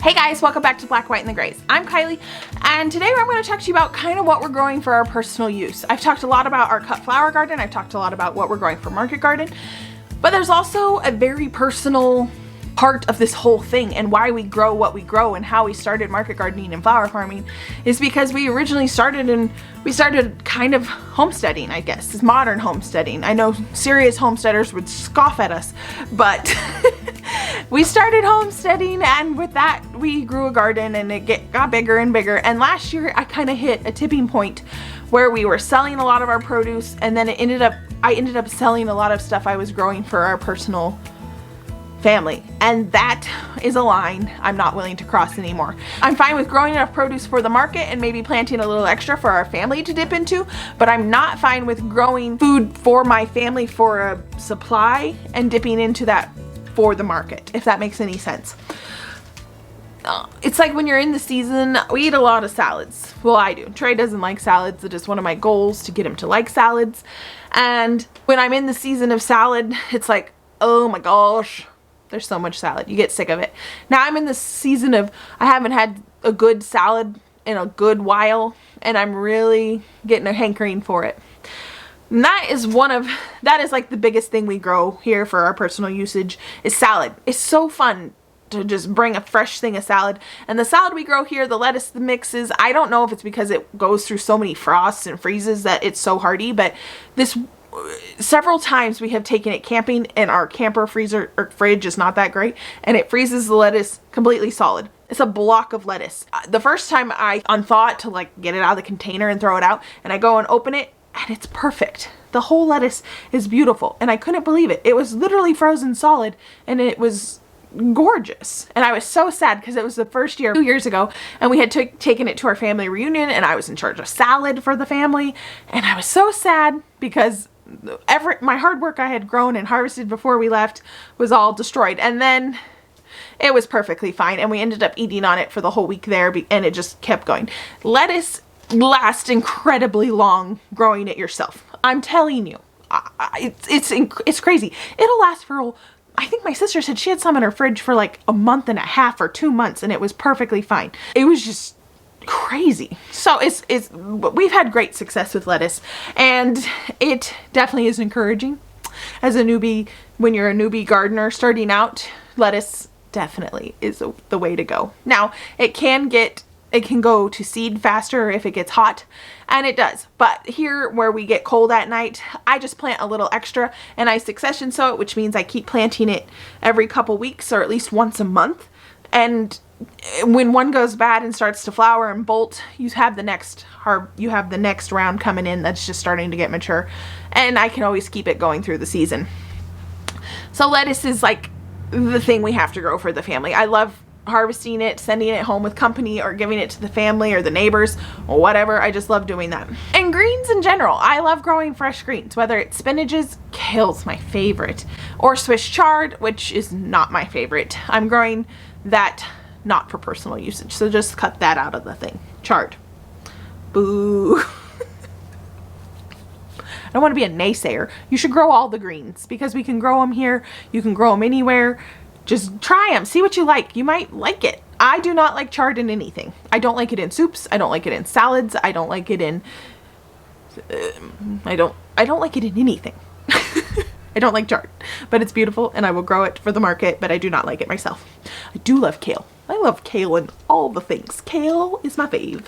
Hey guys, welcome back to Black, White, and the Grays. I'm Kylie, and today I'm going to talk to you about kind of what we're growing for our personal use. I've talked a lot about our cut flower garden, I've talked a lot about what we're growing for market garden, but there's also a very personal part of this whole thing and why we grow what we grow and how we started market gardening and flower farming is because we originally started kind of homesteading, I guess. It's modern homesteading. I know serious homesteaders would scoff at us, but we started homesteading, and with that we grew a garden and it got bigger and bigger. And last year I kind of hit a tipping point where we were selling a lot of our produce, and then I ended up selling a lot of stuff I was growing for our personal family, and that is a line I'm not willing to cross anymore. I'm fine with growing enough produce for the market and maybe planting a little extra for our family to dip into, but I'm not fine with growing food for my family for a supply and dipping into that for the market, if that makes any sense. It's like when you're in the season, we eat a lot of salads. Well, I do. Trey doesn't like salads. It is one of my goals to get him to like salads. And when I'm in the season of salad, it's like, oh my gosh, there's so much salad. You get sick of it. Now I'm in the season of, I haven't had a good salad in a good while, and I'm really getting a hankering for it. And that is like the biggest thing we grow here for our personal usage is salad. It's so fun to just bring a fresh thing of salad. And the salad we grow here, the lettuce, the mixes, I don't know if it's because it goes through so many frosts and freezes that it's so hardy, but several times we have taken it camping and our camper freezer or fridge is not that great, and it freezes the lettuce completely solid. It's a block of lettuce. The first time I unthought to like get it out of the container and throw it out, and I go and open it and it's perfect. The whole lettuce is beautiful, and I couldn't believe it. It was literally frozen solid, and it was gorgeous. And I was so sad because it was the first year 2 years ago, and we had taken it to our family reunion, and I was in charge of salad for the family, and I was so sad because my hard work I had grown and harvested before we left was all destroyed. And then it was perfectly fine, and we ended up eating on it for the whole week there, and it just kept going. Lettuce lasts incredibly long growing it yourself. I'm telling you, it's crazy. It'll last for, I think my sister said she had some in her fridge for like a month and a half or 2 months, and it was perfectly fine. It was just crazy. So we've had great success with lettuce, and it definitely is encouraging as a newbie. When you're a newbie gardener starting out, lettuce definitely is the way to go. Now it can go to seed faster if it gets hot, and it does, but here where we get cold at night, I just plant a little extra and I succession sow it, which means I keep planting it every couple weeks or at least once a month. And when one goes bad and starts to flower and bolt, you have the next round coming in that's just starting to get mature, and I can always keep it going through the season. So lettuce is like the thing we have to grow for the family. I love harvesting it, sending it home with company, or giving it to the family or the neighbors or whatever. I just love doing that. And greens in general, I love growing fresh greens, whether it's spinaches, kale's my favorite, or Swiss chard, which is not my favorite. I'm growing that not for personal usage, so just cut that out of the thing. Chard. Boo. I don't want to be a naysayer. You should grow all the greens because we can grow them here. You can grow them anywhere. Just try them. See what you like. You might like it. I do not like chard in anything. I don't like it in soups. I don't like it in salads. I don't like it in I don't like it in anything. I don't like chard, but it's beautiful and I will grow it for the market, but I do not like it myself. I do love kale. I love kale and all the things. Kale is my fave.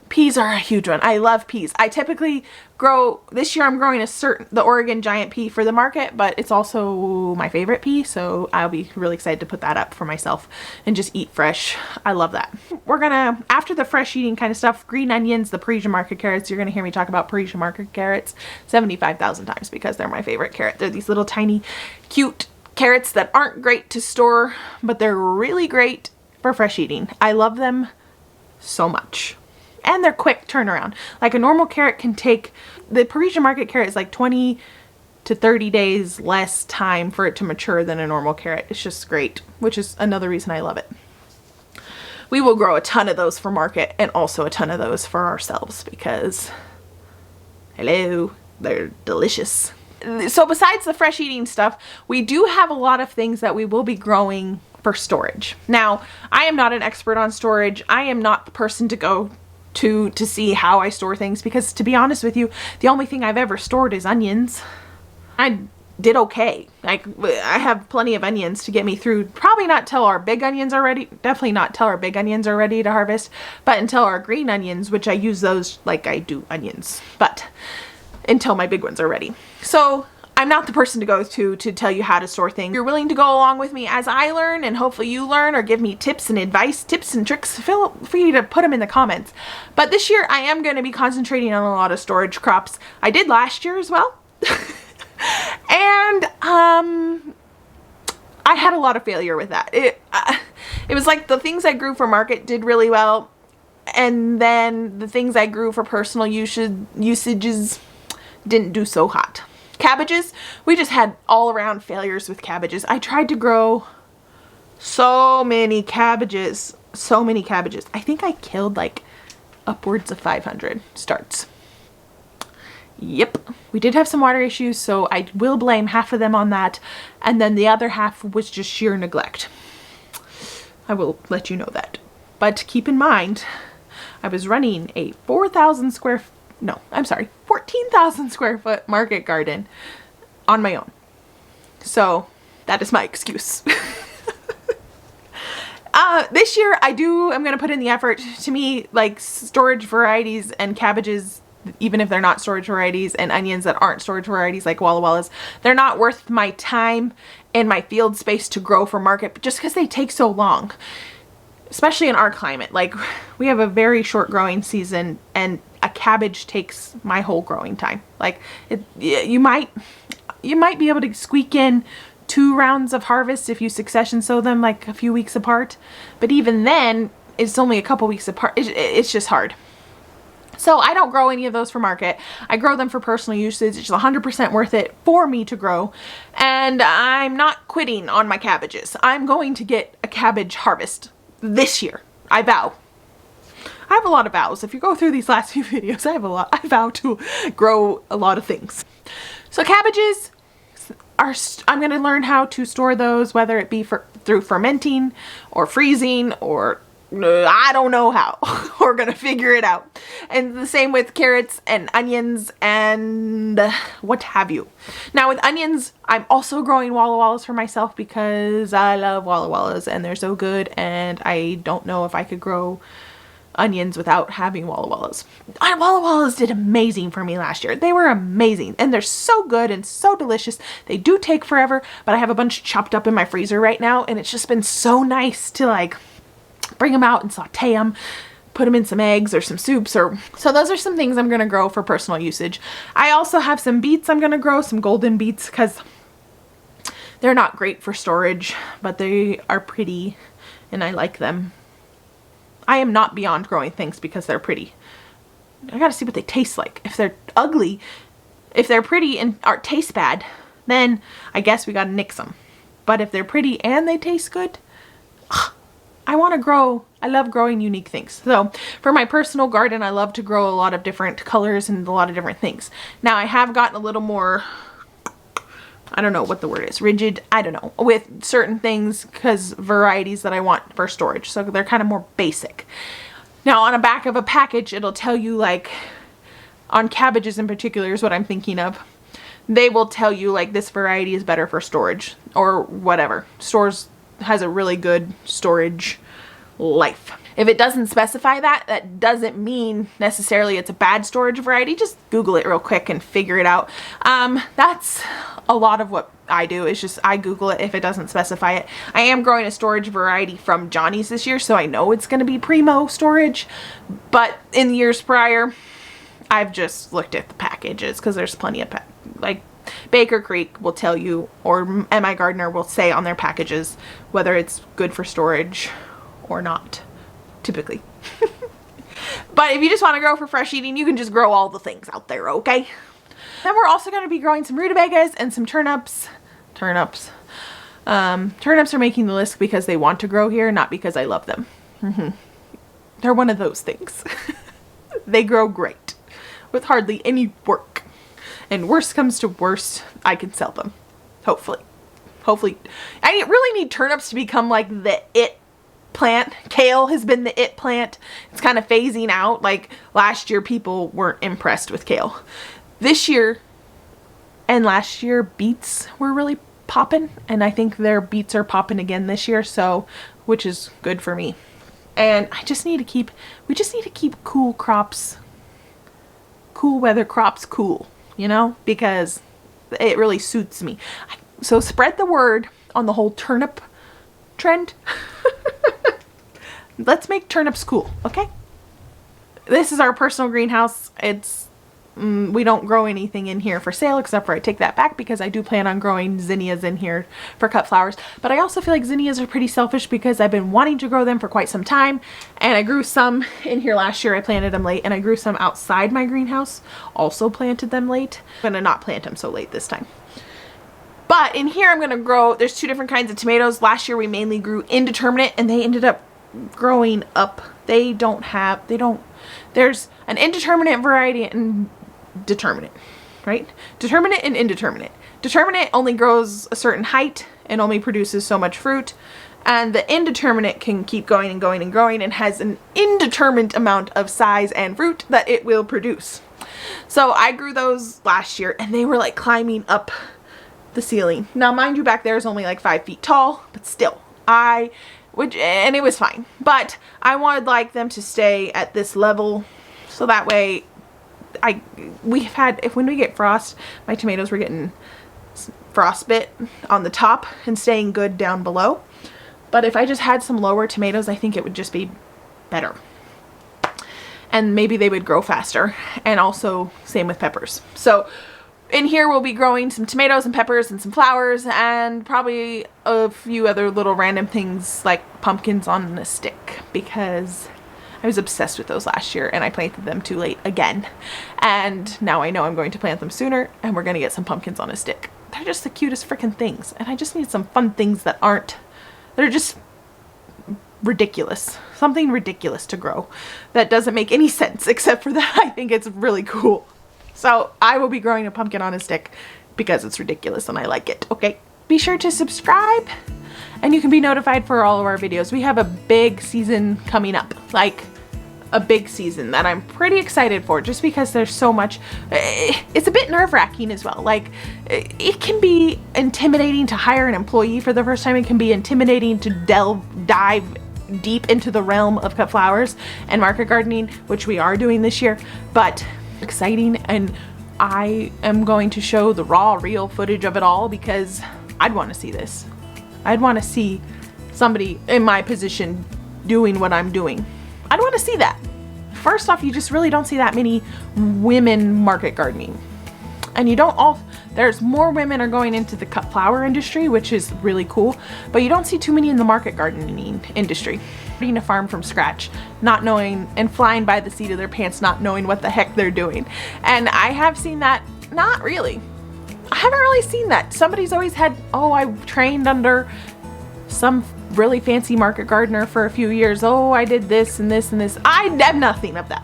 Peas are a huge one. I love peas. I typically grow, this year I'm growing the Oregon giant pea for the market, but it's also my favorite pea, so I'll be really excited to put that up for myself and just eat fresh. I love that. We're gonna, after the fresh eating kind of stuff, green onions, the Parisian market carrots. You're gonna hear me talk about Parisian market carrots 75,000 times because they're my favorite carrot. They're these little tiny cute carrots that aren't great to store, but they're really great for fresh eating. I love them so much. And they're quick turnaround. Like a normal carrot can take, the Parisian market carrot is like 20 to 30 days less time for it to mature than a normal carrot. It's just great, which is another reason I love it. We will grow a ton of those for market and also a ton of those for ourselves because, hello, they're delicious. So besides the fresh eating stuff, we do have a lot of things that we will be growing for storage. Now, I am not an expert on storage. I am not the person to go to see how I store things, because to be honest with you, the only thing I've ever stored is onions. I did okay. Like, I have plenty of onions to get me through. Probably not till our big onions are ready. Definitely not till our big onions are ready to harvest, but until our green onions, which I use those like I do onions, but until my big ones are ready. So I'm not the person to go to tell you how to store things. If you're willing to go along with me as I learn, and hopefully you learn, or give me tips and advice, tips and tricks, feel free to put them in the comments. But this year I am going to be concentrating on a lot of storage crops. I did last year as well. And I had a lot of failure with that. It was like the things I grew for market did really well, and then the things I grew for personal usages didn't do so hot. Cabbages, we just had all around failures with cabbages. I tried to grow so many cabbages. I think I killed like upwards of 500 starts. Yep. We did have some water issues, so I will blame half of them on that, and then the other half was just sheer neglect. I will let you know that. But keep in mind, I was running a 14,000 square foot market garden on my own. So that is my excuse. This year I'm going to put in the effort. To me, like, storage varieties and cabbages, even if they're not storage varieties, and onions that aren't storage varieties like Walla Wallas, they're not worth my time and my field space to grow for market, just because they take so long. Especially in our climate. Like, we have a very short growing season, and a cabbage takes my whole growing time. Like, you might be able to squeak in 2 rounds of harvest if you succession sow them like a few weeks apart, but even then it's only a couple weeks apart. It's just hard. So I don't grow any of those for market. I grow them for personal usage. It's 100% worth it for me to grow. And I'm not quitting on my cabbages. I'm going to get a cabbage harvest this year. I vow. I have a lot of vows. If you go through these last few videos, I vow to grow a lot of things. So cabbages I'm going to learn how to store those, whether it be through fermenting or freezing, or I don't know how. We're gonna figure it out. And the same with carrots and onions and what have you. Now with onions, I'm also growing Walla Wallas for myself because I love Walla Wallas and they're so good, and I don't know if I could grow onions without having Walla Wallas. Walla Wallas did amazing for me last year. They were amazing, and they're so good and so delicious. They do take forever, but I have a bunch chopped up in my freezer right now, and it's just been so nice to like bring them out and saute them, put them in some eggs or some soups. So those are some things I'm going to grow for personal usage. I also have some beets I'm going to grow, some golden beets, because they're not great for storage, but they are pretty and I like them. I am not beyond growing things because they're pretty. I gotta see what they taste like. If they're ugly, if they're pretty and taste bad, then I guess we gotta nix them. But if they're pretty and they taste good, I want to grow. I love growing unique things. So for my personal garden, I love to grow a lot of different colors and a lot of different things. Now I have gotten a little more, I don't know what the word is, rigid, I don't know, with certain things, because varieties that I want for storage. So they're kind of more basic. Now on the back of a package, it'll tell you, like on cabbages in particular is what I'm thinking of. They will tell you like this variety is better for storage or whatever. Has a really good storage life. If it doesn't specify that, that doesn't mean necessarily it's a bad storage variety. Just Google it real quick and figure it out. That's a lot of what I do. It's just I Google it if it doesn't specify it. I am growing a storage variety from Johnny's this year, so I know it's going to be primo storage. But in the years prior, I've just looked at the packages because there's plenty of like Baker Creek will tell you, or MI Gardener will say on their packages whether it's good for storage or not, typically. But if you just want to grow for fresh eating, you can just grow all the things out there, okay? Then we're also going to be growing some rutabagas and some turnips. Turnips are making the list because they want to grow here, not because I love them. They're one of those things. They grow great with hardly any work. And worst comes to worst, I can sell them. Hopefully. hopefully, I really need turnips to become like the it plant. Kale has been the it plant. It's kind of phasing out. Like last year people weren't impressed with kale. This year and last year beets were really popping, and I think their beets are popping again this year, so which is good for me. And we just need to keep cool crops, cool weather crops cool, you know, because it really suits me. So spread the word on the whole turnip trend. Let's make turnips cool, okay? This is our personal greenhouse. It's we don't grow anything in here for sale, except for I take that back because I do plan on growing zinnias in here for cut flowers. But I also feel like zinnias are pretty selfish because I've been wanting to grow them for quite some time, and I grew some in here last year. I planted them late, and I grew some outside my greenhouse, also planted them late. I'm gonna not plant them so late this time. But in here I'm gonna grow, there's two different kinds of tomatoes. Last year we mainly grew indeterminate, and they ended up growing up. There's an indeterminate variety and determinate, right? Determinate and indeterminate. Determinate only grows a certain height and only produces so much fruit, and the indeterminate can keep going and going and growing and has an indeterminate amount of size and fruit that it will produce. So I grew those last year, and they were like climbing up the ceiling. Now mind you, back there is only like 5 feet tall, but still, and it was fine, but I wanted like them to stay at this level, so that way when we get frost, my tomatoes were getting frostbite on the top and staying good down below. But if I just had some lower tomatoes, I think it would just be better, and maybe they would grow faster. And also same with peppers. So in here we'll be growing some tomatoes and peppers and some flowers and probably a few other little random things like pumpkins on a stick, because I was obsessed with those last year and I planted them too late again. And now I know I'm going to plant them sooner, and we're going to get some pumpkins on a stick. They're just the cutest freaking things, and I just need some fun things that are just ridiculous. Something ridiculous to grow that doesn't make any sense, except for that I think it's really cool. So I will be growing a pumpkin on a stick because it's ridiculous and I like it, okay? Be sure to subscribe, and you can be notified for all of our videos. We have a big season coming up, like a big season that I'm pretty excited for, just because there's so much. It's a bit nerve-wracking as well. Like, it can be intimidating to hire an employee for the first time. It can be intimidating to dive deep into the realm of cut flowers and market gardening, which we are doing this year, but exciting. And I am going to show the raw, real footage of it all, because I'd want to see this. I'd want to see somebody in my position doing what I'm doing. I'd want to see that. First off, you just really don't see that many women market gardening. And there's more women are going into the cut flower industry, which is really cool, but you don't see too many in the market gardening industry. Starting a farm from scratch, not knowing, and flying by the seat of their pants, not knowing what the heck they're doing. And I have seen that, not really. I haven't really seen that. Somebody's always had, oh, I trained under some really fancy market gardener for a few years. Oh, I did this and this and this. I have nothing of that.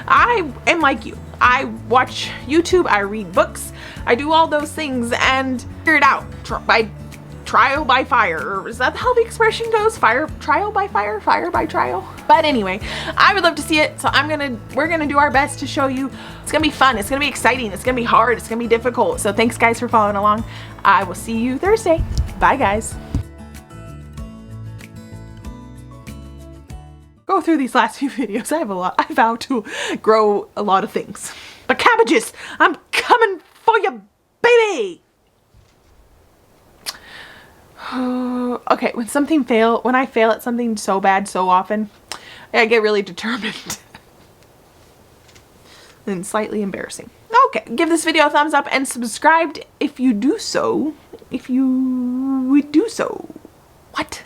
I am like you. I watch YouTube, I read books, I do all those things and figure it out by trial by fire. Or is that how the expression goes? Trial by fire, fire by trial. But anyway, I would love to see it. So we're gonna do our best to show you. It's gonna be fun. It's gonna be exciting. It's gonna be hard. It's gonna be difficult. So thanks guys for following along. I will see you Thursday. Bye guys. Go through these last few videos. I vow to grow a lot of things. But cabbages, I'm coming for you, baby. Okay, when I fail at something so bad so often, I get really determined. And slightly embarrassing. Okay, give this video a thumbs up and subscribe if you do so. If you would do so. What?